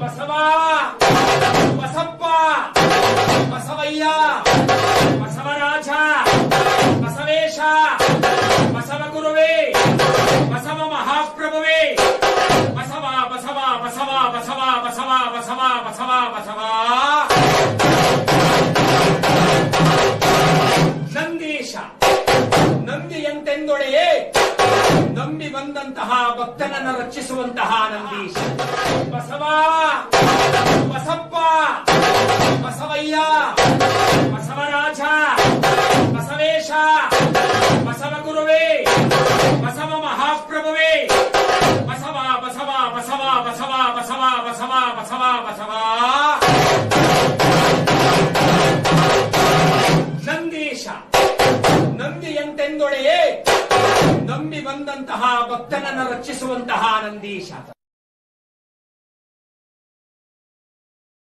ಬಸವ ಬಸಪ್ಪ ಬಸವಯ್ಯ ಬಸವರಾಜ ಬಸವೇಶ ಬಸವ ಗುರುವೇ ಬಸವ ಮಹಾಪ್ರಭುವೇ ಬಸವ ಬಸವ ಬಸವ ಬಸವ ಬಸವ ಬಸವ ಬಸವ ಬಸವ ನಂದೀಶ ನಂದಿಯಂತೆಂದೊಡೆಯೇ ನಂಬಿ ಬಂದಂತಹ ಭಕ್ತನನ್ನು ರಕ್ಷಿಸುವಂತಹ ನಂದೀಶ ಬಸವ ಬಸಪ್ಪ ಬಸವಯ್ಯ ಬಸವರಾಜ ಬಸವೇಶ ಬಸವ ಗುರುವೇ ಬಸವ ಮಹಾಪ್ರಭುವೇ ಬಸವ ಬಸವ ಬಸವ ಬಸವ ಬಸವ ಬಸವ ಬಸವ ಬಸವ ನಂದೀಶ ನಂದಿಯಂತೆಂದೊಡೆಯೇ ನಂಬಿ ಬಂದಂತಹ ಭಕ್ತನನ್ನು ರಕ್ಷಿಸುವಂತಹ ನಂದೀಶ.